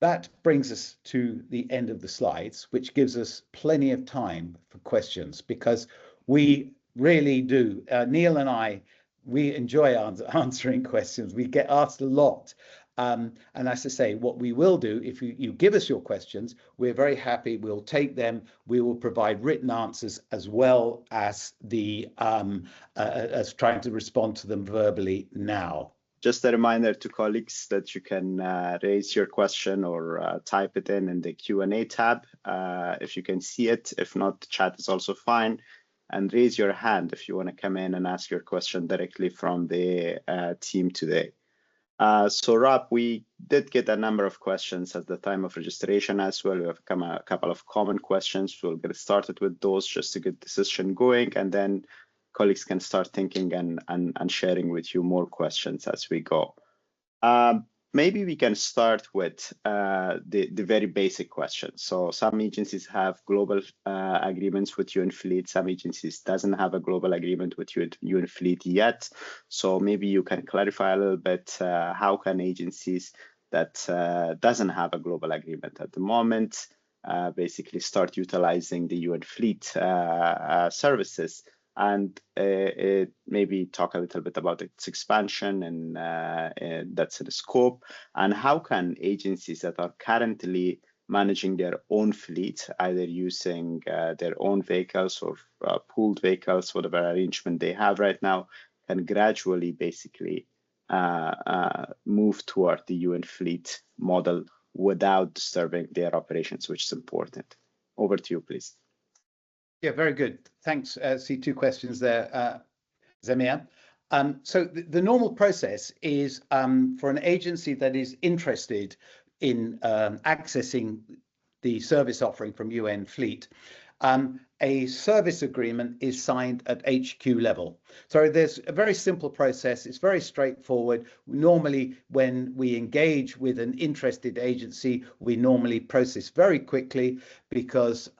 That brings us to the end of the slides, which gives us plenty of time for questions, because we really do. Neil and I, we enjoy answering questions. We get asked a lot. And as I say, what we will do, if you give us your questions, we're very happy. We'll take them. We will provide written answers as well as as trying to respond to them verbally now. Just a reminder to colleagues that you can raise your question or type it in the Q&A tab if you can see it. If not, the chat is also fine. And raise your hand if you want to come in and ask your question directly from the team today. So Rob, we did get a number of questions at the time of registration as well. We have a couple of common questions. We'll get started with those just to get the session going, and then colleagues can start thinking and sharing with you more questions as we go. Maybe we can start with the very basic questions. So some agencies have global agreements with UN Fleet. Some agencies doesn't have a global agreement with UN Fleet yet. So maybe you can clarify a little bit how can agencies that doesn't have a global agreement at the moment basically start utilizing the UN Fleet services, and maybe talk a little bit about its expansion and that's the scope, and how can agencies that are currently managing their own fleet, either using their own vehicles or pooled vehicles, whatever arrangement they have right now, can gradually basically move toward the UN Fleet model without disturbing their operations, which is important. Over to you, please. Yeah, very good. Thanks. See two questions there, Zamir. So the normal process is for an agency that is interested in accessing the service offering from UN Fleet, a service agreement is signed at HQ level. So there's a very simple process. It's very straightforward. Normally, when we engage with an interested agency, we normally process very quickly because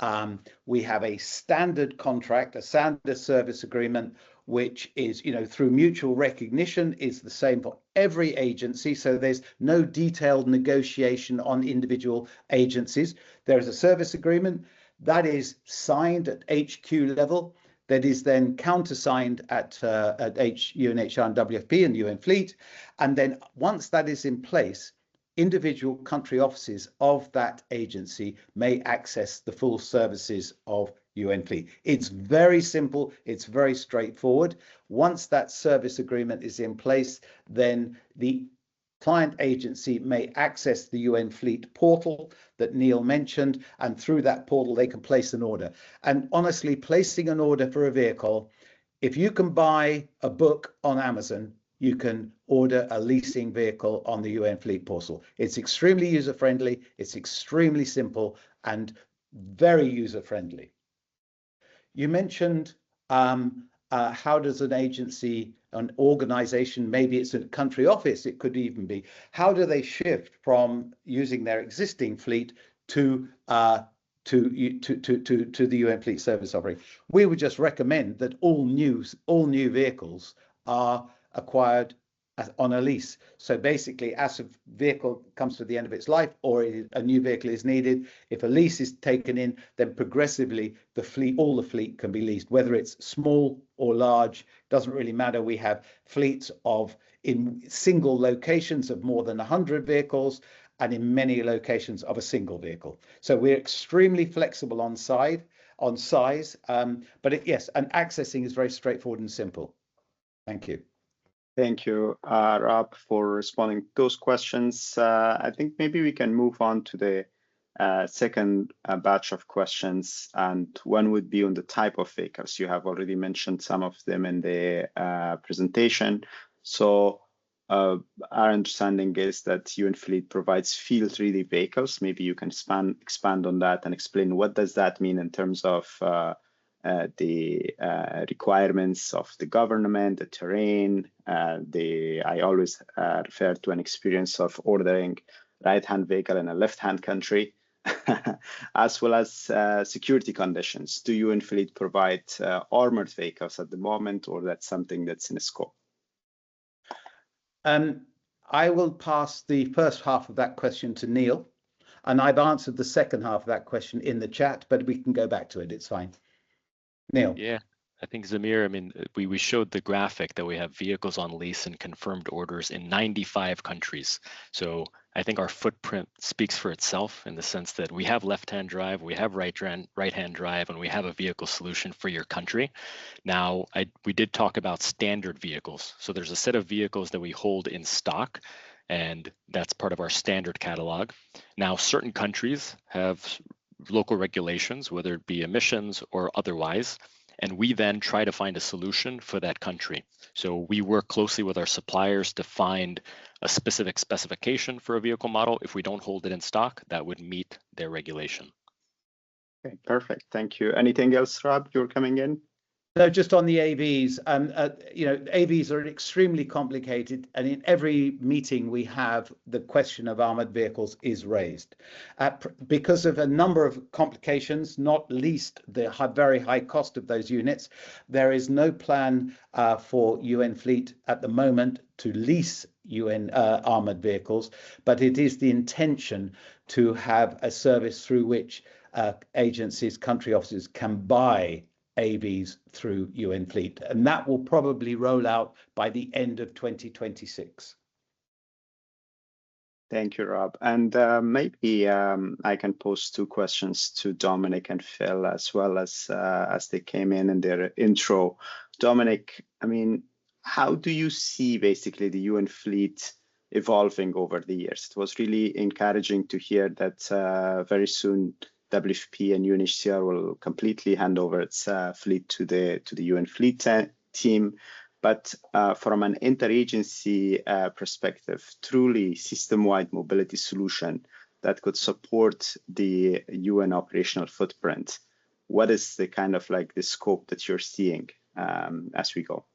we have a standard contract, a standard service agreement, which is, through mutual recognition, is the same for every agency. So there's no detailed negotiation on individual agencies. There is a service agreement that is signed at HQ level, that is then countersigned at UNHCR and WFP and UN Fleet. And then once that is in place, individual country offices of that agency may access the full services of UN Fleet. It's very simple. It's very straightforward. Once that service agreement is in place, then the client agency may access the UN Fleet portal that Neil mentioned, and through that portal they can place an order. And honestly, placing an order for a vehicle, if you can buy a book on Amazon, you can order a leasing vehicle on the UN Fleet portal. It's extremely user-friendly, it's extremely simple, and very user-friendly. You mentioned how does an agency, an organization, maybe it's a country office, it could even be, how do they shift from using their existing fleet to the UN Fleet service offering? We would just recommend that all new vehicles are acquired on a lease. So basically, as a vehicle comes to the end of its life or a new vehicle is needed, if a lease is taken in, then progressively all the fleet can be leased, whether it's small or large, doesn't really matter. We have fleets in single locations of more than 100 vehicles and in many locations of a single vehicle. So we're extremely flexible on size, but yes, and accessing is very straightforward and simple. Thank you. Thank you, Rob, for responding to those questions. I think maybe we can move on to the second batch of questions, and one would be on the type of vehicles. You have already mentioned some of them in the presentation. So our understanding is that UN Fleet provides field-ready vehicles. Maybe you can expand on that and explain what does that mean in terms of the requirements of the government, the terrain. I always refer to an experience of ordering right-hand vehicle in a left-hand country, as well as security conditions. Do UN Fleet provide armored vehicles at the moment, or that's something that's in scope? I will pass the first half of that question to Neil. And I've answered the second half of that question in the chat, but we can go back to it. It's fine. Neil. Yeah, I think Zamir, I mean, we showed the graphic that we have vehicles on lease and confirmed orders in 95 countries. So I think our footprint speaks for itself in the sense that we have left-hand drive, we have right-hand drive, and we have a vehicle solution for your country. Now, we did talk about standard vehicles. So there's a set of vehicles that we hold in stock, and that's part of our standard catalog. Now, certain countries have local regulations, whether it be emissions or otherwise, and we then try to find a solution for that country. So we work closely with our suppliers to find a specific specification for a vehicle model. If we don't hold it in stock, that would meet their regulation. Okay, perfect. Thank you. Anything else, Rob? You're coming in? No, just on the AVs. You know, AVs are extremely complicated, and in every meeting we have, the question of armored vehicles is raised because of a number of complications, not least the very high cost of those units. There is no plan for UN Fleet at the moment to lease UN armored vehicles, but it is the intention to have a service through which agencies, country offices can buy AVs through UN Fleet, and that will probably roll out by the end of 2026. Thank you, Rob. And maybe I can pose two questions to Dominic and Phil as well as they came in their intro. Dominic, I mean, how do you see basically the UN Fleet evolving over the years? It was really encouraging to hear that very soon WFP and UNHCR will completely hand over its fleet to the UN Fleet team. But from an interagency perspective, truly system-wide mobility solution that could support the UN operational footprint, what is the kind of like the scope that you're seeing as we go?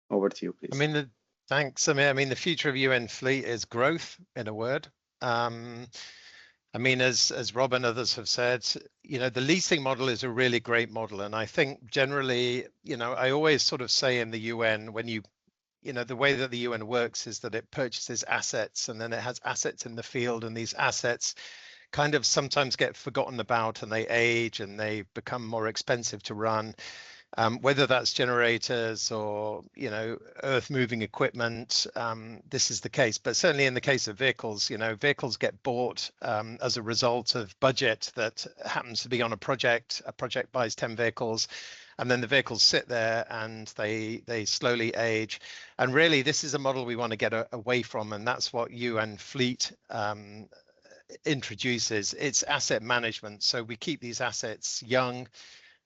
Over to you, please. I mean, thanks. I mean, the future of UN Fleet is growth, in a word. I mean, as Rob and others have said, you know, the leasing model is a really great model. And I think generally, you know, I always sort of say in the UN, when you know, the way that the UN works is that it purchases assets and then it has assets in the field, and these assets kind of sometimes get forgotten about and they age and they become more expensive to run. Whether that's generators or, you know, earth moving equipment, this is the case. But certainly in the case of vehicles, you know, vehicles get bought as a result of budget that happens to be on a project. A project buys 10 vehicles, and then the vehicles sit there and they slowly age. And really, this is a model we want to get away from, and that's what UN Fleet introduces. It's asset management. So we keep these assets young,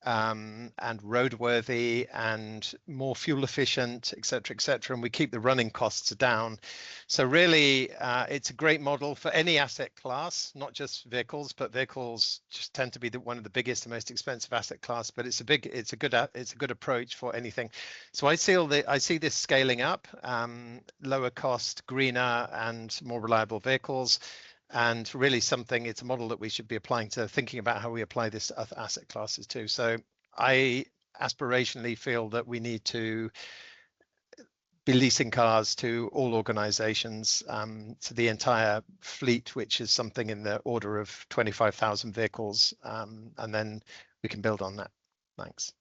and roadworthy and more fuel efficient, et cetera, and we keep the running costs down. So really, it's a great model for any asset class, not just vehicles, but vehicles just tend to be one of the biggest and most expensive asset class. But it's a good approach for anything. So I see this scaling up, lower cost, greener, and more reliable vehicles. And really it's a model that we should be applying to thinking about how we apply this to other asset classes too. So I aspirationally feel that we need to be leasing cars to all organizations, to the entire fleet, which is something in the order of 25,000 vehicles. And then we can build on that. Thanks.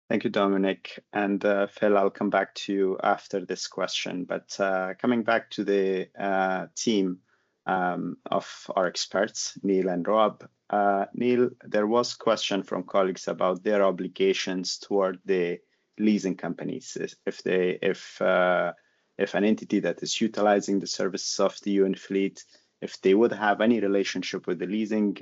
Thank you, Dominic. And Phil, I'll come back to you after this question. But coming back to the team of our experts, Neil and Rob. Neil, there was a question from colleagues about their obligations toward the leasing companies. If an entity that is utilizing the services of the UN Fleet, if they would have any relationship with the leasing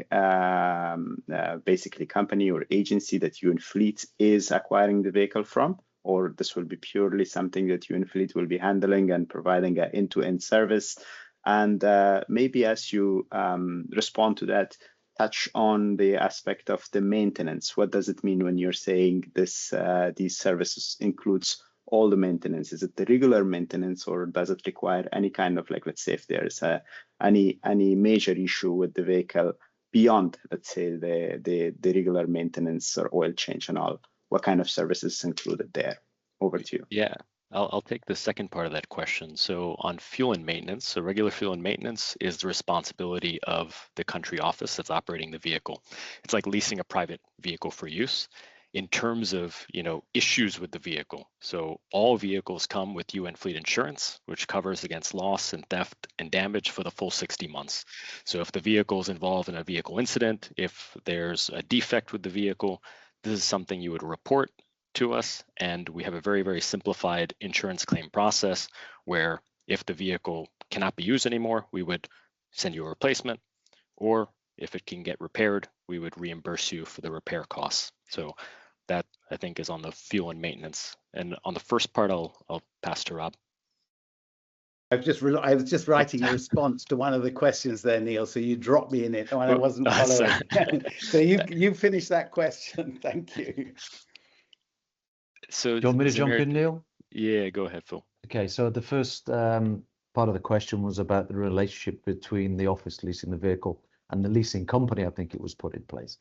basically company or agency that UN Fleet is acquiring the vehicle from, or this will be purely something that UN Fleet will be handling and providing an end-to-end service. And maybe as you respond to that, touch on the aspect of the maintenance. What does it mean when you're saying this? These services includes all the maintenance? Is it the regular maintenance, or does it require any kind of, like, let's say if there's any major issue with the vehicle beyond, let's say, the regular maintenance or oil change and all? What kind of services included there? Over to you. Yeah, I'll take the second part of that question. So on fuel and maintenance, so regular fuel and maintenance is the responsibility of the country office that's operating the vehicle. It's like leasing a private vehicle for use. In terms of, issues with the vehicle, so all vehicles come with UN fleet insurance, which covers against loss and theft and damage for the full 60 months. So if the vehicle is involved in a vehicle incident, if there's a defect with the vehicle, this is something you would report to us, and we have a very, very simplified insurance claim process where if the vehicle cannot be used anymore, we would send you a replacement, or if it can get repaired, we would reimburse you for the repair costs. So that, I think, is on the fuel and maintenance. And on the first part, I'll pass to Rob. I was just writing a response to one of the questions there, Neil. So you dropped me in it when I wasn't following. So you finished that question. Thank you. So do you want me to jump in, Neil? Yeah, go ahead, Phil. Okay, so the first part of the question was about the relationship between the office leasing the vehicle and the leasing company. I think it was put in place.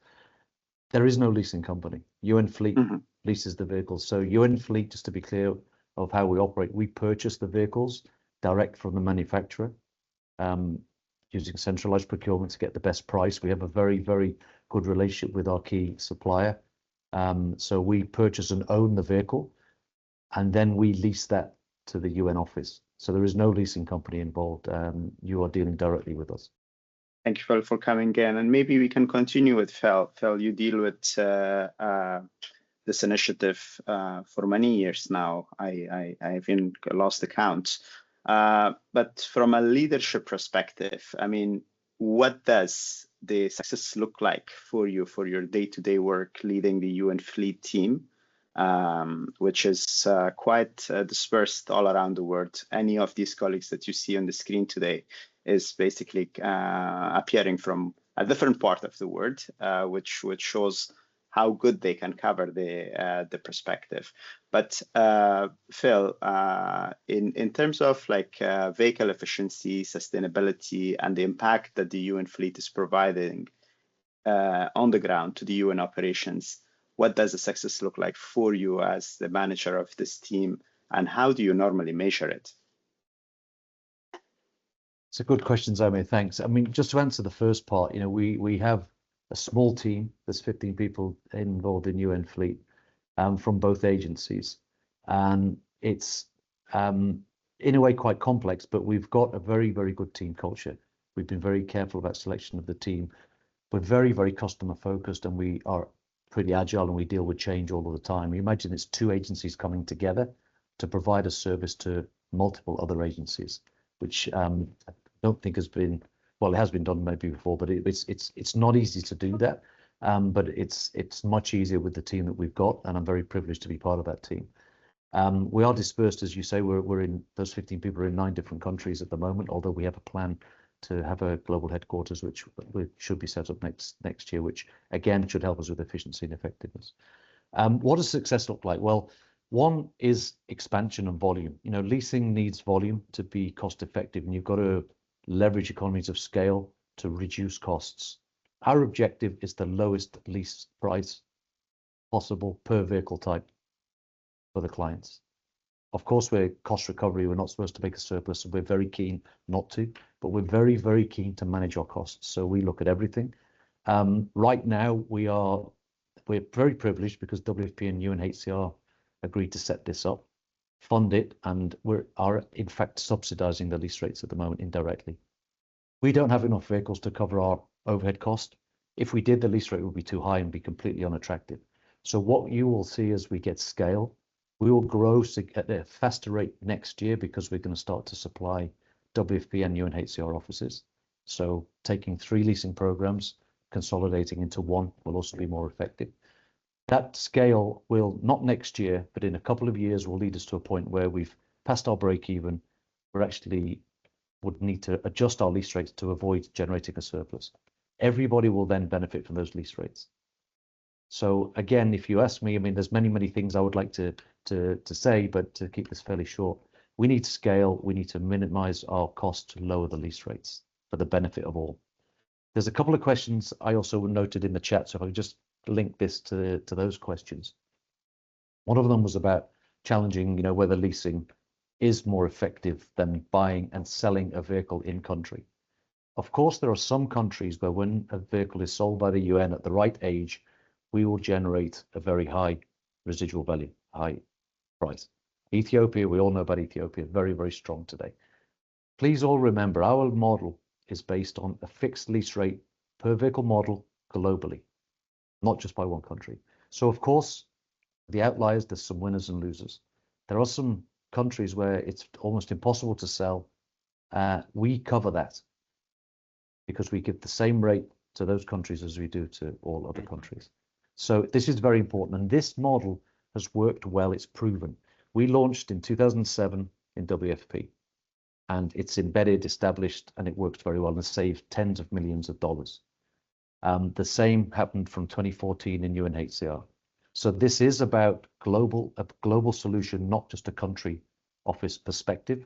There is no leasing company. UN Fleet leases the vehicles. So UN Fleet, just to be clear of how we operate, we purchase the vehicles direct from the manufacturer, using centralized procurement to get the best price. We have a very, very good relationship with our key supplier. So we purchase and own the vehicle, and then we lease that to the UN office. So there is no leasing company involved. You are dealing directly with us. Thank you, Phil, for coming in. And maybe we can continue with Phil. Phil, you deal with this initiative for many years now. I even lost the count. But from a leadership perspective, I mean, what does the success look like for you, for your day-to-day work leading the UN Fleet team, which is quite dispersed all around the world? Any of these colleagues that you see on the screen today is basically appearing from a different part of the world, which shows how good they can cover the perspective. But Phil, in terms of like vehicle efficiency, sustainability, and the impact that the UN fleet is providing on the ground to the UN operations, what does the success look like for you as the manager of this team, and how do you normally measure it? It's a good question, Zamir. Thanks. I mean, just to answer the first part, we have a small team. There's 15 people involved in UN Fleet from both agencies, and it's in a way quite complex, but we've got a very, very good team culture. We've been very careful about selection of the team. We're very, very customer focused, and we are pretty agile, and we deal with change all of the time. You imagine it's two agencies coming together to provide a service to multiple other agencies, which I don't think has been, well, it has been done maybe before, but it's not easy to do that. But it's much easier with the team that we've got, and I'm very privileged to be part of that team. We are dispersed, as you say. We're in, those 15 people are in 9 different countries at the moment, although we have a plan to have a global headquarters, which should be set up next year, which again should help us with efficiency and effectiveness. What does success look like? Well, one is expansion and volume. Leasing needs volume to be cost effective, and you've got to leverage economies of scale to reduce costs. Our objective is the lowest lease price possible per vehicle type for the clients. Of course, we're cost recovery. We're not supposed to make a surplus, and we're very keen not to, but we're very, very keen to manage our costs. So we look at everything. Right now, we're very privileged because WFP and UNHCR agreed to set this up, fund it, and we are in fact subsidizing the lease rates at the moment indirectly. We don't have enough vehicles to cover our overhead cost. If we did, the lease rate would be too high and be completely unattractive. So what you will see as we get scale, we will grow at a faster rate next year because we're going to start to supply WFP and UNHCR offices. So taking 3 leasing programs, consolidating into 1 will also be more effective. That scale will, not next year, but in a couple of years, will lead us to a point where we've passed our break even. We're actually would need to adjust our lease rates to avoid generating a surplus. Everybody will then benefit from those lease rates. So again, if you ask me, I mean, there's many, many things I would like to say, but to keep this fairly short, we need scale. We need to minimize our cost to lower the lease rates for the benefit of all. There's a couple of questions I also noted in the chat, so if I could just link this to those questions. One of them was about challenging, whether leasing is more effective than buying and selling a vehicle in country. Of course, there are some countries where when a vehicle is sold by the UN at the right age, we will generate a very high residual value, high price. Ethiopia, we all know about Ethiopia, very, very strong today. Please all remember, our model is based on a fixed lease rate per vehicle model globally, not just by one country. So of course, the outliers, there's some winners and losers. There are some countries where it's almost impossible to sell. We cover that because we give the same rate to those countries as we do to all other countries. So this is very important. And this model has worked well. It's proven. We launched in 2007 in WFP, and it's embedded, established, and it works very well and saved tens of millions of dollars. The same happened from 2014 in UNHCR. So this is about a global solution, not just a country office perspective.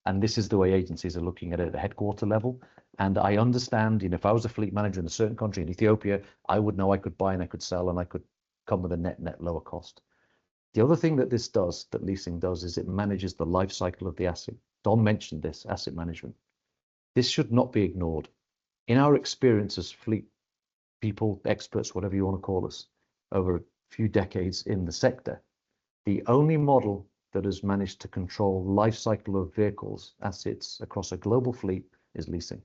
And this is the way agencies are looking at it at the headquarter level. And I understand, if I was a fleet manager in a certain country, in Ethiopia, I would know I could buy and I could sell and I could come with a net lower cost. The other thing that this does, that leasing does, is it manages the life cycle of the asset. Don mentioned this, asset management. This should not be ignored. In our experience as fleet people, experts, whatever you want to call us, over a few decades in the sector, the only model that has managed to control life cycle of vehicles, assets across a global fleet is leasing.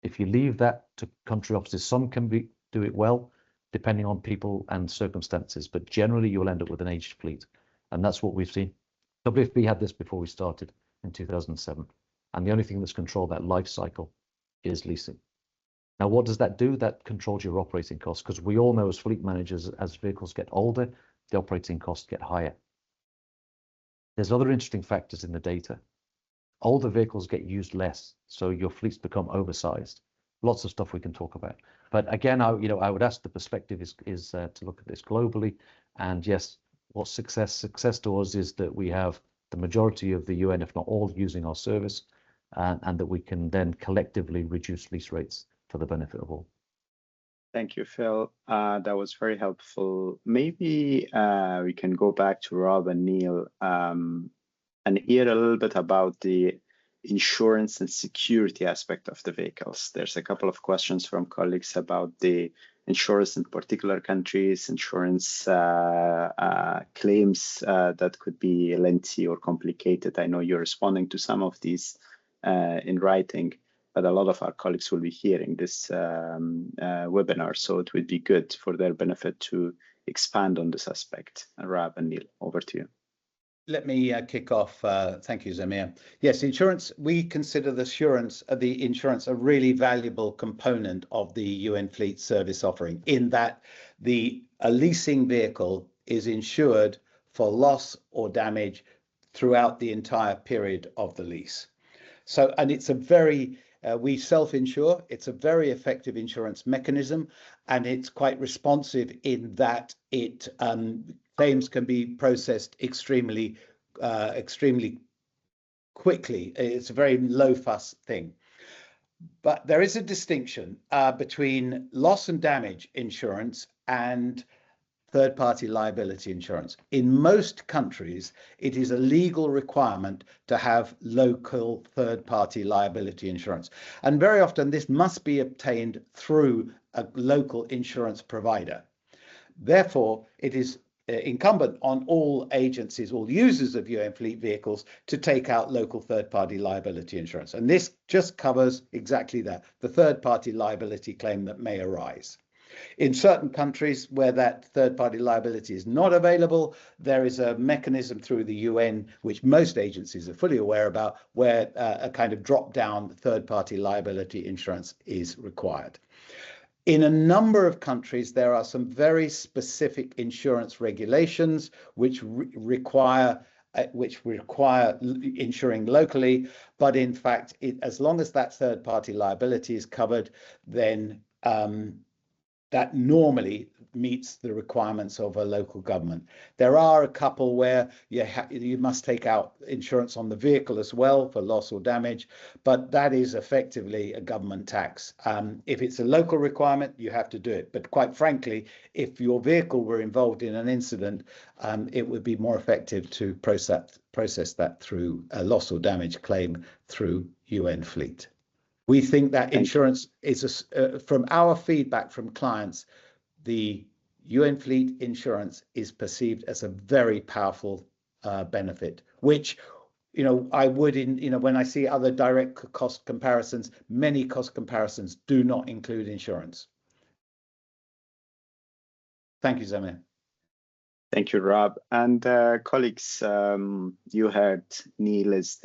If you leave that to country offices, some can do it well, depending on people and circumstances, but generally you'll end up with an aged fleet. And that's what we've seen. WFP had this before we started in 2007. And the only thing that's controlled that life cycle is leasing. Now, what does that do? That controls your operating costs, because we all know as fleet managers, as vehicles get older, the operating costs get higher. There's other interesting factors in the data. Older vehicles get used less, so your fleets become oversized. Lots of stuff we can talk about. But again, I would ask the perspective is to look at this globally. And yes, what success to us is that we have the majority of the UN, if not all, using our service, and that we can then collectively reduce lease rates for the benefit of all. Thank you, Phil. That was very helpful. Maybe we can go back to Rob and Neil and hear a little bit about the insurance and security aspect of the vehicles. There's a couple of questions from colleagues about the insurance in particular countries, insurance claims that could be lengthy or complicated. I know you're responding to some of these in writing, but a lot of our colleagues will be hearing this webinar, so it would be good for their benefit to expand on this aspect. Rob and Neil, over to you. Let me kick off. Thank you, Zamir. Yes, insurance, we consider the insurance a really valuable component of the UN Fleet Service offering, in that a leasing vehicle is insured for loss or damage throughout the entire period of the lease. So, and it's a very, we self-insure, it's a very effective insurance mechanism, and it's quite responsive in that it claims can be processed extremely quickly. It's a very low fuss thing. But there is a distinction between loss and damage insurance and third-party liability insurance. In most countries, it is a legal requirement to have local third-party liability insurance. And very often this must be obtained through a local insurance provider. Therefore, it is incumbent on all agencies, all users of UN fleet vehicles, to take out local third-party liability insurance. And this just covers exactly that, the third-party liability claim that may arise. In certain countries where that third-party liability is not available, there is a mechanism through the UN, which most agencies are fully aware about, where a kind of drop-down third-party liability insurance is required. In a number of countries, there are some very specific insurance regulations which require insuring locally. But in fact, as long as that third-party liability is covered, then that normally meets the requirements of a local government. There are a couple where you must take out insurance on the vehicle as well for loss or damage, but that is effectively a government tax. If it's a local requirement, you have to do it. But quite frankly, if your vehicle were involved in an incident, it would be more effective to process that through a loss or damage claim through UN Fleet. We think that insurance is, from our feedback from clients, the UN Fleet insurance is perceived as a very powerful benefit, which, I would, when I see other direct cost comparisons, many cost comparisons do not include insurance. Thank you, Zamir. Thank you, Rob. And colleagues, you heard Neil is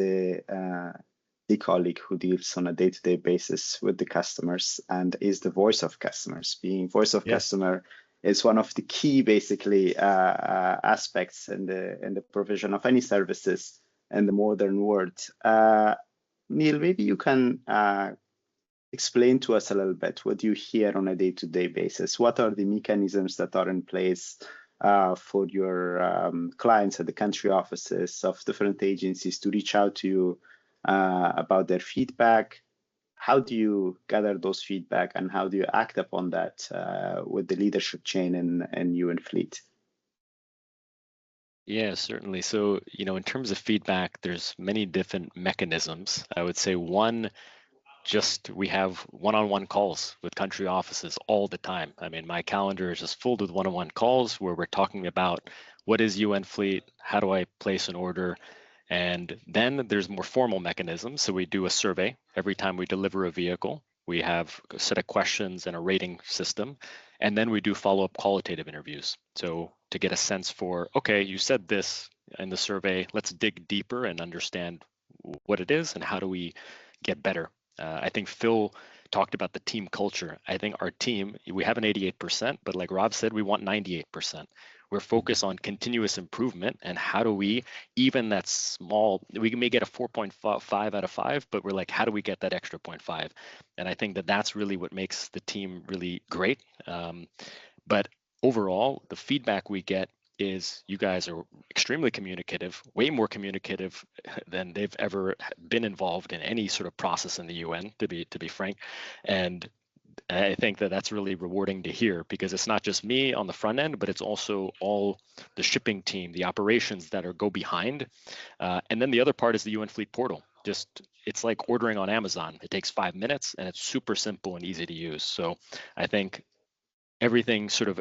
the colleague who deals on a day-to-day basis with the customers and is the voice of customers. Being voice of customer is one of the key, basically, aspects in the provision of any services in the modern world. Neil, maybe you can explain to us a little bit what you hear on a day-to-day basis. What are the mechanisms that are in place for your clients at the country offices of different agencies to reach out to you about their feedback? How do you gather those feedback, and how do you act upon that with the leadership chain in UN Fleet? Yeah, certainly. So, in terms of feedback, there's many different mechanisms. I would say one, we have one-on-one calls with country offices all the time. I mean, my calendar is just filled with one-on-one calls where we're talking about what is UN Fleet, how do I place an order, and then there's more formal mechanisms. So we do a survey every time we deliver a vehicle. We have a set of questions and a rating system, and then we do follow-up qualitative interviews. So to get a sense for, okay, you said this in the survey, let's dig deeper and understand what it is and how do we get better. I think Phil talked about the team culture. I think our team, we have an 88%, but like Rob said, we want 98%. We're focused on continuous improvement and how do we, even that small, we may get a 4.5 out of 5, but we're like, how do we get that extra 0.5? And I think that that's really what makes the team really great. But overall, the feedback we get is you guys are extremely communicative, way more communicative than they've ever been involved in any sort of process in the UN, to be frank. And I think that that's really rewarding to hear, because it's not just me on the front end, but it's also all the shipping team, the operations that go behind. And then the other part is the UN Fleet portal. It's like ordering on Amazon. It takes 5 minutes and it's super simple and easy to use. So I think everything sort of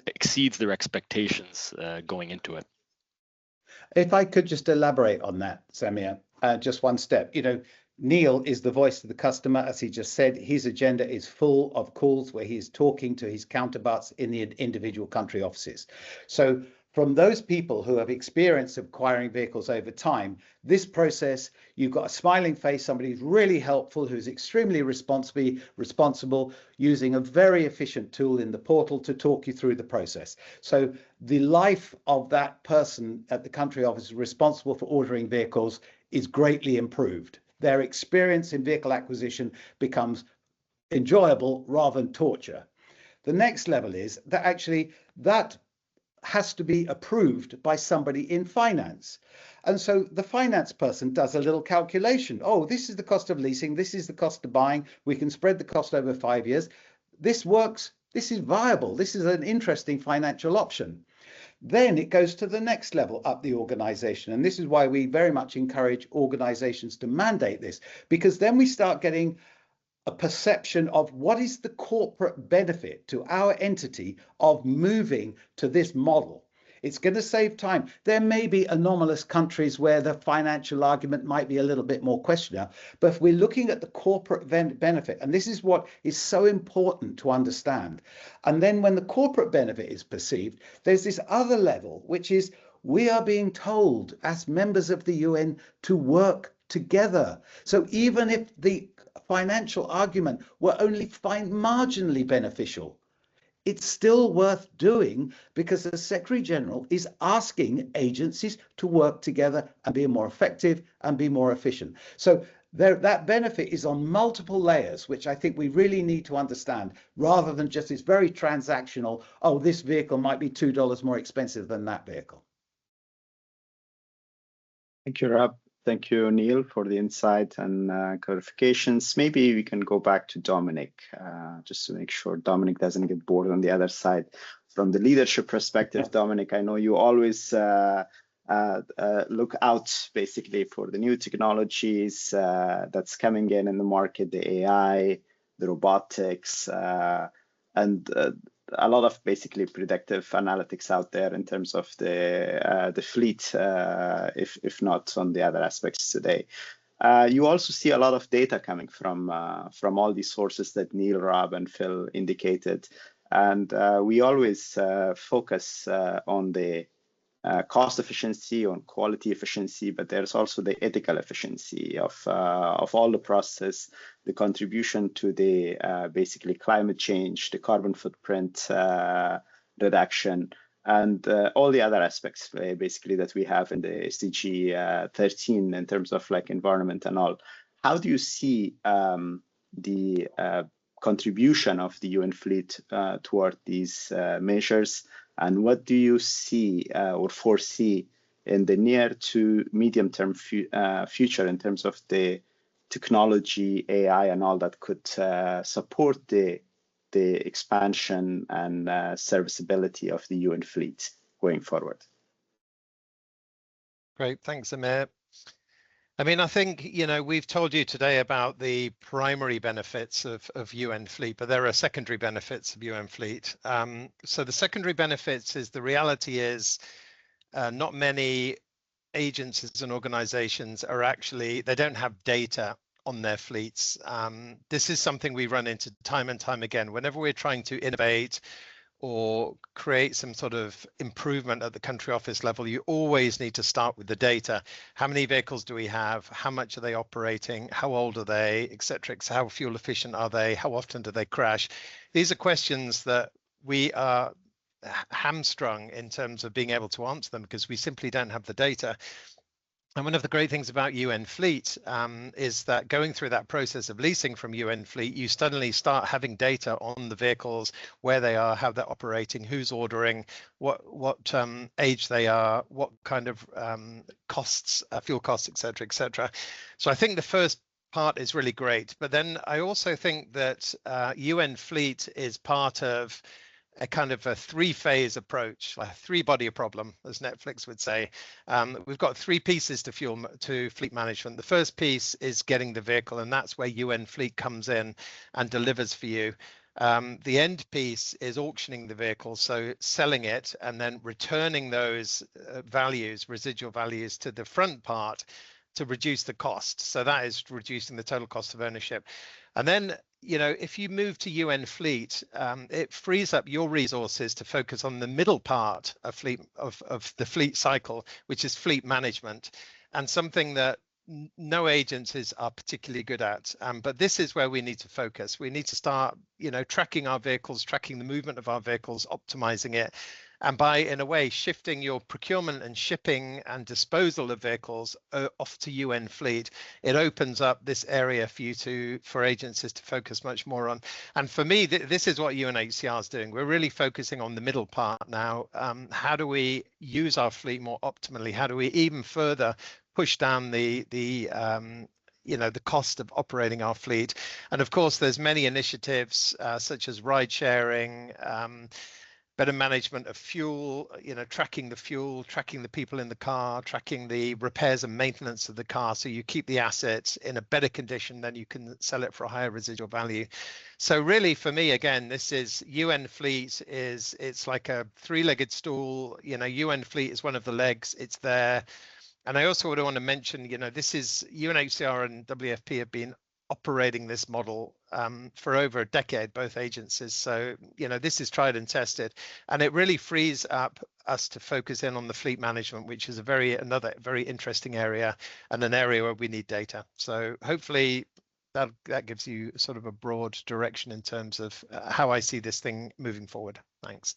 exceeds their expectations going into it. If I could just elaborate on that, Samir, just one step. Neil is the voice of the customer, as he just said. His agenda is full of calls where he's talking to his counterparts in the individual country offices. So from those people who have experience of acquiring vehicles over time, this process, you've got a smiling face, somebody who's really helpful, who's extremely responsible, using a very efficient tool in the portal to talk you through the process. So the life of that person at the country office responsible for ordering vehicles is greatly improved. Their experience in vehicle acquisition becomes enjoyable rather than torture. The next level is that actually that has to be approved by somebody in finance. And so the finance person does a little calculation. Oh, this is the cost of leasing. This is the cost of buying. We can spread the cost over 5 years. This works. This is viable. This is an interesting financial option. Then it goes to the next level up the organization. And this is why we very much encourage organizations to mandate this, because then we start getting a perception of what is the corporate benefit to our entity of moving to this model. It's going to save time. There may be anomalous countries where the financial argument might be a little bit more questionable, but if we're looking at the corporate benefit, and this is what is so important to understand. And then when the corporate benefit is perceived, there's this other level, which is we are being told as members of the UN to work together. So even if the financial argument were only marginally beneficial, it's still worth doing, because the Secretary General is asking agencies to work together and be more effective and be more efficient. So that benefit is on multiple layers, which I think we really need to understand, rather than just this very transactional, oh, this vehicle might be $2 more expensive than that vehicle. Thank you, Rob. Thank you, Neil, for the insight and clarifications. Maybe we can go back to Dominic, just to make sure Dominic doesn't get bored on the other side. From the leadership perspective, Dominic, I know you always look out basically for the new technologies that's coming in the market, the AI, the robotics, and a lot of basically predictive analytics out there in terms of the fleet, if not on the other aspects today. You also see a lot of data coming from all these sources that Neil, Rob, and Phil indicated, and we always focus on the cost efficiency, on quality efficiency, but there's also the ethical efficiency of all the process, the contribution to the basically climate change, the carbon footprint reduction, and all the other aspects basically that we have in the SDG 13 in terms of like environment and all. How do you see the contribution of the UN fleet toward these measures? And what do you see or foresee in the near to medium term future in terms of the technology, AI, and all that could support the expansion and serviceability of the UN fleet going forward? Great, thanks, Amir. I mean, I think, you know, we've told you today about the primary benefits of UN fleet, but there are secondary benefits of UN fleet. So the secondary benefits is the reality is not many agencies and organizations are actually, they don't have data on their fleets. This is something we run into time and time again. Whenever we're trying to innovate or create some sort of improvement at the country office level, you always need to start with the data. How many vehicles do we have? How much are they operating? How old are they, et cetera? How fuel efficient are they? How often do they crash? These are questions that we are hamstrung in terms of being able to answer them because we simply don't have the data. And one of the great things about UN Fleet is that going through that process of leasing from UN Fleet, you suddenly start having data on the vehicles, where they are, how they're operating, who's ordering, what age they are, what kind of costs, fuel costs, et cetera, et cetera. So I think the first part is really great. But then I also think that UN Fleet is part of a kind of a three-phase approach, a three-body problem, as Netflix would say. We've got three pieces to fleet management. The first piece is getting the vehicle, and that's where UN Fleet comes in and delivers for you. The end piece is auctioning the vehicle, so selling it and then returning those values, residual values, to the front part to reduce the cost. So that is reducing the total cost of ownership. And then, you know, if you move to UN Fleet, it frees up your resources to focus on the middle part of the fleet cycle, which is fleet management, and something that no agencies are particularly good at. But this is where we need to focus. We need to start, you know, tracking our vehicles, tracking the movement of our vehicles, optimizing it. And by, in a way, shifting your procurement and shipping and disposal of vehicles off to UN Fleet, it opens up this area for agencies to focus much more on. And for me, this is what UNHCR is doing. We're really focusing on the middle part now. How do we use our fleet more optimally? How do we even further push down the cost of operating our fleet? And of course, there's many initiatives such as ride sharing, better management of fuel, you know, tracking the fuel, tracking the people in the car, tracking the repairs and maintenance of the car, so you keep the assets in a better condition, then you can sell it for a higher residual value. So really, for me, again, this is UN Fleet it's like a three-legged stool. You know, UN Fleet is one of the legs. It's there. And I also would want to mention, you know, this is UNHCR and WFP have been operating this model for over a decade, both agencies. So, you know, this is tried and tested, and it really frees up us to focus in on the fleet management, which is another very interesting area and an area where we need data. So hopefully that gives you sort of a broad direction in terms of how I see this thing moving forward. Thanks.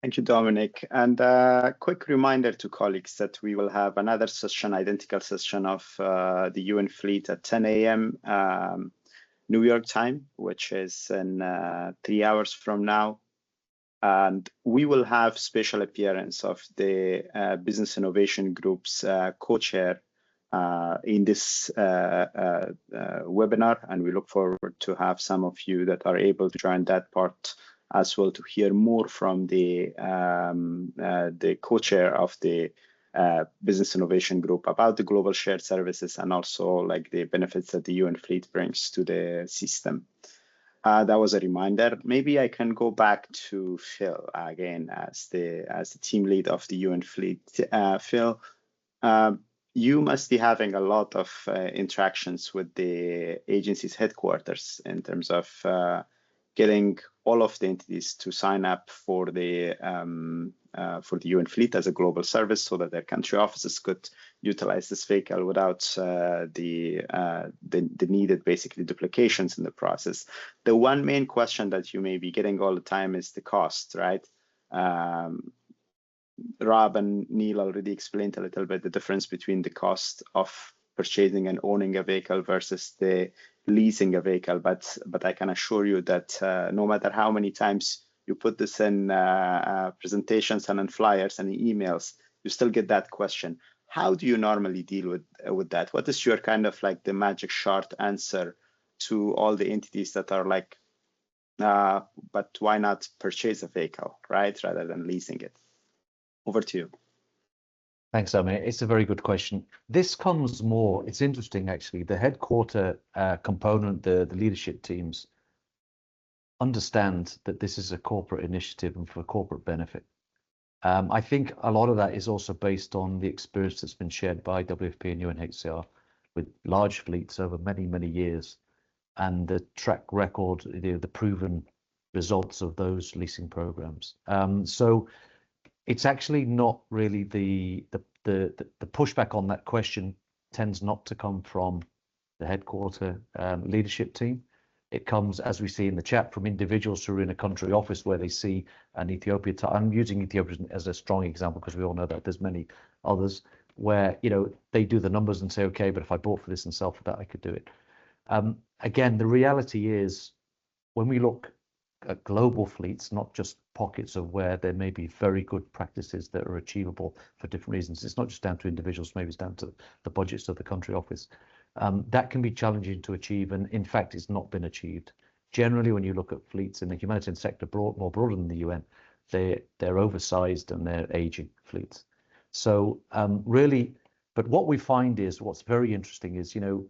Thank you, Dominic. And a quick reminder to colleagues that we will have another session, identical session of the UN fleet at 10 a.m. New York time, which is in 3 hours from now. And we will have special appearance of the Business Innovation Group's co-chair in this webinar. And we look forward to have some of you that are able to join that part as well, to hear more from the co-chair of the Business Innovation Group about the global shared services and also like the benefits that the UN fleet brings to the system. That was a reminder. Maybe I can go back to Phil again as the team lead of the UN fleet. Phil, you must be having a lot of interactions with the agency's headquarters in terms of getting all of the entities to sign up for the UN fleet as a global service, so that their country offices could utilize this vehicle without the needed basically duplications in the process. The one main question that you may be getting all the time is the cost, right? Rob and Neil already explained a little bit the difference between the cost of purchasing and owning a vehicle versus the leasing a vehicle, but I can assure you that no matter how many times you put this in presentations and in flyers and in emails, you still get that question. How do you normally deal with that? What is your kind of like the magic short answer to all the entities that are like, but why not purchase a vehicle, right, rather than leasing it? Over to you. Thanks, Amir. It's a very good question. This comes more, it's interesting actually, the headquarter component, the leadership teams understand that this is a corporate initiative and for corporate benefit. I think a lot of that is also based on the experience that's been shared by WFP and UNHCR with large fleets over many, many years, and the track record, the proven results of those leasing programs. So it's actually not really the pushback on that question tends not to come from the headquarter leadership team. It comes, as we see in the chat, from individuals who are in a country office where they see an Ethiopia. I'm using Ethiopia as a strong example because we all know that there's many others where, you know, they do the numbers and say, okay, but if I bought for this and sell for that, I could do it. Again, the reality is when we look at global fleets, not just pockets of where there may be very good practices that are achievable for different reasons. It's not just down to individuals, maybe it's down to the budgets of the country office. That can be challenging to achieve, and in fact, it's not been achieved. Generally, when you look at fleets in the humanitarian sector, more broader than the UN, they're oversized and they're aging fleets. So really, but what we find is what's very interesting is, you know,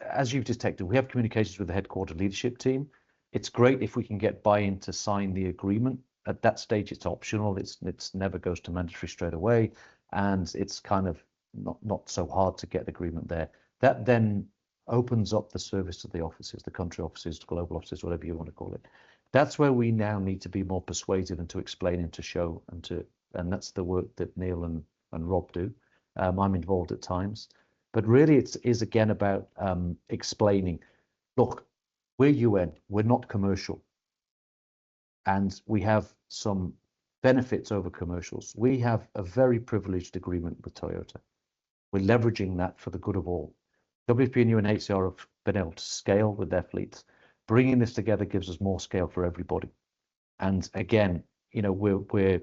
as you've detected, we have communications with the headquarter leadership team. It's great if we can get buy-in to sign the agreement. At that stage, it's optional. It's never goes to mandatory straight away, and it's kind of not so hard to get agreement there. That then opens up the service to the offices, the country offices, the global offices, whatever you want to call it. That's where we now need to be more persuasive and to explain and to show and that's the work that Neil and Rob do. I'm involved at times, but really it is again about explaining, look, we're UN, we're not commercial, and we have some benefits over commercials. We have a very privileged agreement with Toyota. We're leveraging that for the good of all. WFP and UNHCR have been able to scale with their fleets. Bringing this together gives us more scale for everybody. And again, you know, we're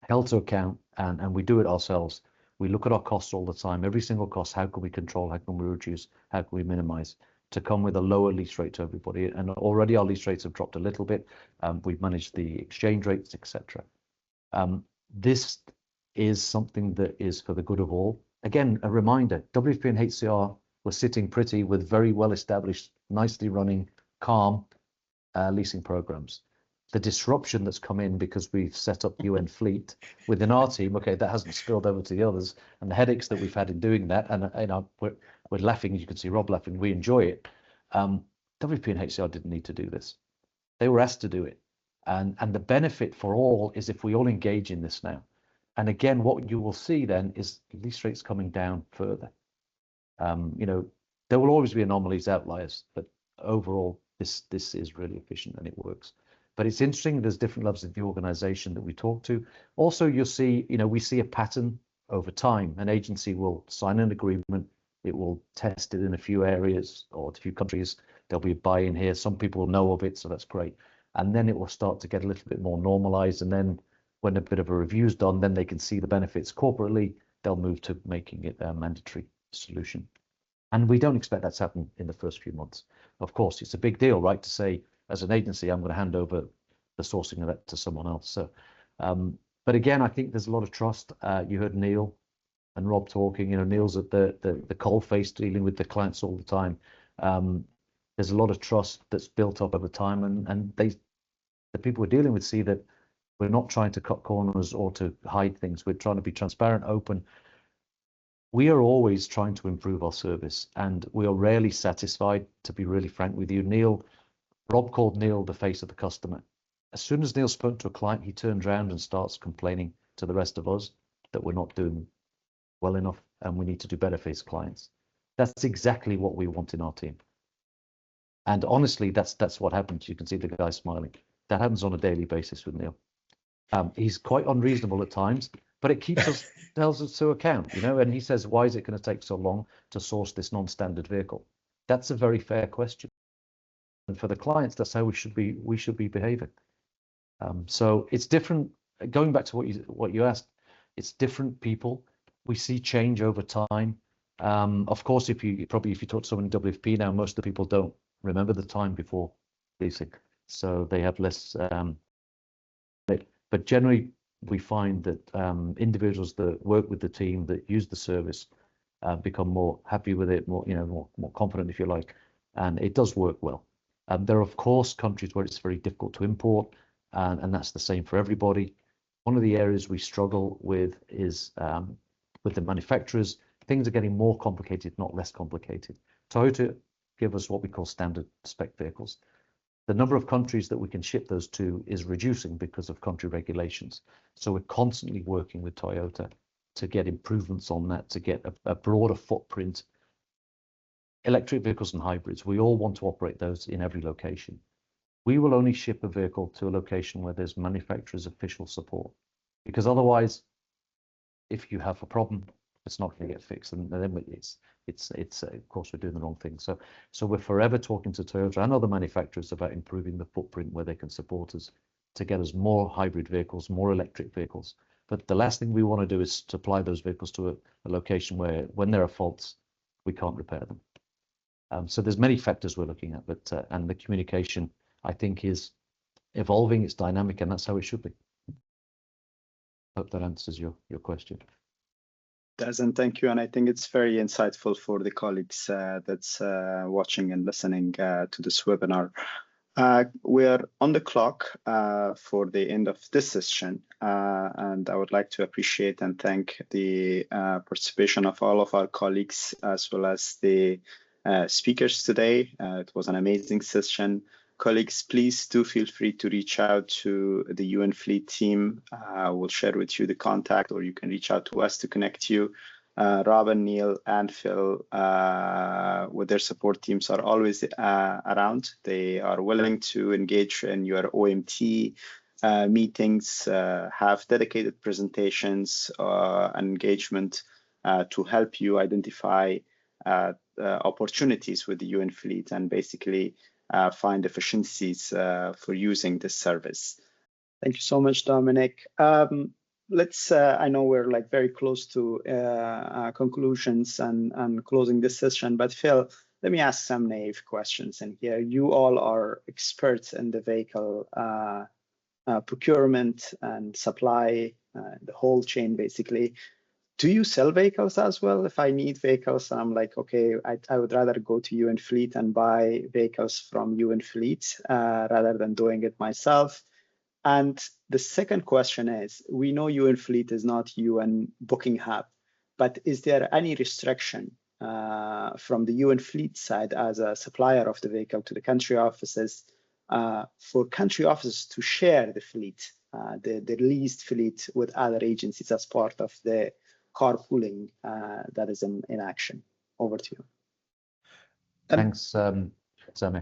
held to account and we do it ourselves. We look at our costs all the time. Every single cost, how can we control, how can we reduce, how can we minimize to come with a lower lease rate to everybody? And already our lease rates have dropped a little bit. We've managed the exchange rates, etc. This is something that is for the good of all. Again, a reminder, WFP and HCR were sitting pretty with very well-established, nicely running, calm leasing programs. The disruption that's come in because we've set up UN fleet within our team, okay, that hasn't spilled over to the others, and the headaches that we've had in doing that, and you know, we're laughing, you can see Rob laughing, we enjoy it. WFP and HCR didn't need to do this. They were asked to do it. And the benefit for all is if we all engage in this now. And again, what you will see then is lease rates coming down further. You know, there will always be anomalies, outliers, but overall, this is really efficient and it works. But it's interesting, there's different levels of the organization that we talk to. Also, you'll see, we see a pattern over time. An agency will sign an agreement, it will test it in a few areas or a few countries. There'll be a buy-in here. Some people know of it, so that's great. And then it will start to get a little bit more normalized. And then when a bit of a review is done, then they can see the benefits corporately. They'll move to making it a mandatory solution. And we don't expect that to happen in the first few months. Of course, it's a big deal, right, to say, as an agency, I'm going to hand over the sourcing of that to someone else. So, but again, I think there's a lot of trust. You heard Neil and Rob talking. Neil's at the cold face, dealing with the clients all the time. There's a lot of trust that's built up over time, and the people we're dealing with see that we're not trying to cut corners or to hide things. We're trying to be transparent, open. We are always trying to improve our service, and we are rarely satisfied, to be really frank with you. Rob called Neil the face of the customer. As soon as Neil spoke to a client, he turns around and starts complaining to the rest of us that we're not doing well enough and we need to do better for his clients. That's exactly what we want in our team. And honestly, that's what happens. You can see the guy smiling. That happens on a daily basis with Neil. He's quite unreasonable at times, but it keeps us, tells us to account, and he says, why is it going to take so long to source this non-standard vehicle? That's a very fair question. And for the clients, that's how we should be behaving. So it's different. Going back to what you asked, it's different people. We see change over time. Of course, if you talk to someone in WFP now, most of the people don't remember the time before leasing, so they have less. But generally, we find that individuals that work with the team, that use the service, become more happy with it, more confident, if you like, and it does work well. There are, of course, countries where it's very difficult to import, and that's the same for everybody. One of the areas we struggle with is with the manufacturers. Things are getting more complicated, not less complicated. Toyota give us what we call standard spec vehicles. The number of countries that we can ship those to is reducing because of country regulations. So we're constantly working with Toyota to get improvements on that, to get a broader footprint. Electric vehicles and hybrids, we all want to operate those in every location. We will only ship a vehicle to a location where there's manufacturer's official support, because otherwise, if you have a problem, it's not going to get fixed, and then it's of course we're doing the wrong thing. So we're forever talking to Toyota and other manufacturers about improving the footprint where they can support us to get us more hybrid vehicles, more electric vehicles. But the last thing we want to do is to apply those vehicles to a location where, when there are faults, we can't repair them. So there's many factors we're looking at, but and the communication, I think, is evolving, it's dynamic, and that's how it should be. Hope that answers your question. Does, and thank you. And I think it's very insightful for the colleagues that's watching and listening to this webinar. We're on the clock for the end of this session, and I would like to appreciate and thank the participation of all of our colleagues as well as the speakers today. It was an amazing session. Colleagues, please do feel free to reach out to the UN Fleet team. We'll share with you the contact, or you can reach out to us to connect you. Robin, Neil, and Phil, with their support teams, are always around. They are willing to engage in your OMT meetings, have dedicated presentations and engagement to help you identify opportunities with the UN Fleet and basically find efficiencies for using this service. Thank you so much, Dominic. Let's, I know we're like very close to conclusions and closing this session, but Phil, let me ask some naive questions in here. You all are experts in the vehicle procurement and supply, the whole chain basically. Do you sell vehicles as well? If I need vehicles, I'm like, okay, I would rather go to UN Fleet and buy vehicles from UN Fleet rather than doing it myself. And the second question is, we know UN Fleet is not UN booking hub, but is there any restriction from the UN Fleet side as a supplier of the vehicle to the country offices for country offices to share the fleet, the leased fleet with other agencies as part of the carpooling that is in action? Over to you. Thanks, Sami.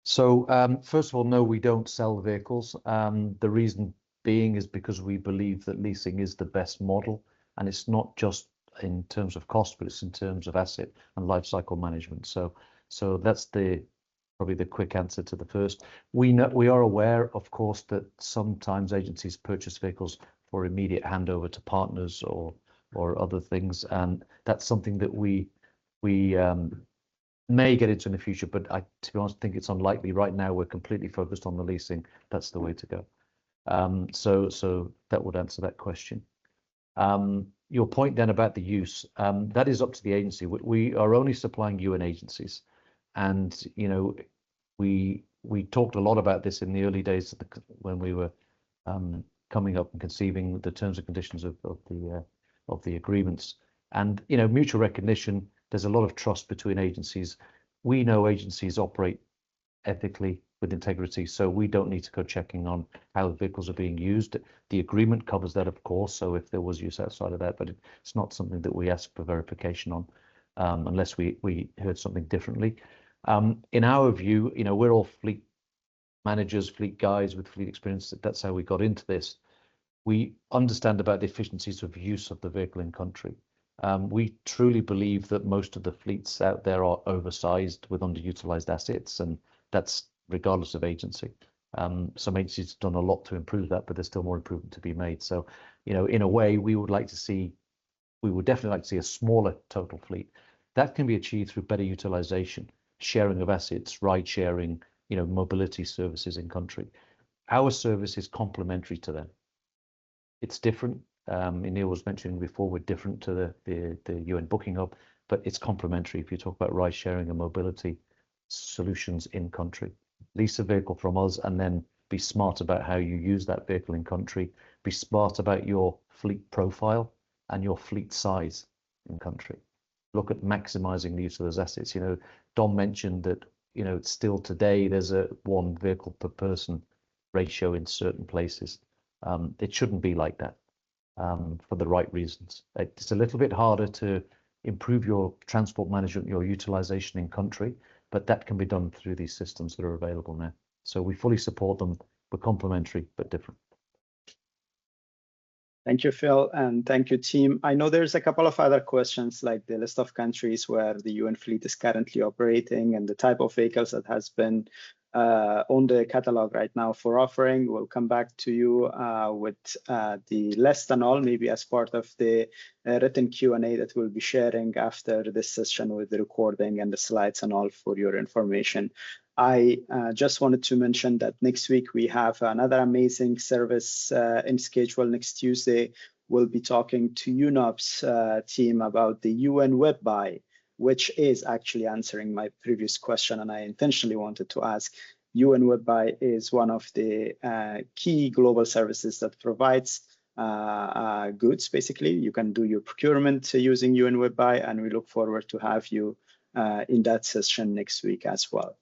So first of all, no, we don't sell vehicles. The reason being is because we believe that leasing is the best model, and it's not just in terms of cost, but it's in terms of asset and life cycle management. So that's probably the quick answer to the first. We are aware, of course, that sometimes agencies purchase vehicles for immediate handover to partners or other things, and that's something that we may get into in the future, but to be honest, think it's unlikely. Right now, we're completely focused on the leasing. That's the way to go. So that would answer that question. Your point then about the use, that is up to the agency. We are only supplying UN agencies, and we talked a lot about this in the early days when we were coming up and conceiving the terms and conditions of the agreements, and mutual recognition. There's a lot of trust between agencies. We know agencies operate ethically with integrity, so we don't need to go checking on how the vehicles are being used. The agreement covers that, of course, so if there was use outside of that, but it's not something that we ask for verification on unless we heard something differently. In our view, we're all fleet managers, fleet guys with fleet experience. That's how we got into this. We understand about the efficiencies of use of the vehicle in country. We truly believe that most of the fleets out there are oversized with underutilized assets, and that's regardless of agency. Some agencies have done a lot to improve that, but there's still more improvement to be made. So, in a way, we would definitely like to see a smaller total fleet. That can be achieved through better utilization, sharing of assets, ride sharing, mobility services in country. Our service is complementary to them. It's different. Neil was mentioning before, we're different to the UN Booking Hub, but it's complementary if you talk about ride sharing and mobility solutions in country. Lease a vehicle from us and then be smart about how you use that vehicle in country. Be smart about your fleet profile and your fleet size in country. Look at maximizing the use of those assets. Dom mentioned that, still today there's a 1 vehicle per person ratio in certain places. It shouldn't be like that. For the right reasons. It's a little bit harder to improve your transport management, your utilization in country, but that can be done through these systems that are available now. So we fully support them. We're complementary, but different. Thank you, Phil, and thank you, team. I know there's a couple of other questions, like the list of countries where the UN fleet is currently operating and the type of vehicles that has been on the catalog right now for offering. We'll come back to you with the list and all, maybe as part of the written Q&A that we'll be sharing after this session with the recording and the slides and all for your information. I just wanted to mention that next week we have another amazing service in schedule. Next Tuesday, we'll be talking to UNOPS team about the UN Web Buy, which is actually answering my previous question, and I intentionally wanted to ask. UN Web Buy is one of the key global services that provides goods. Basically, you can do your procurement using UN Web Buy, and we look forward to have you in that session next week as well.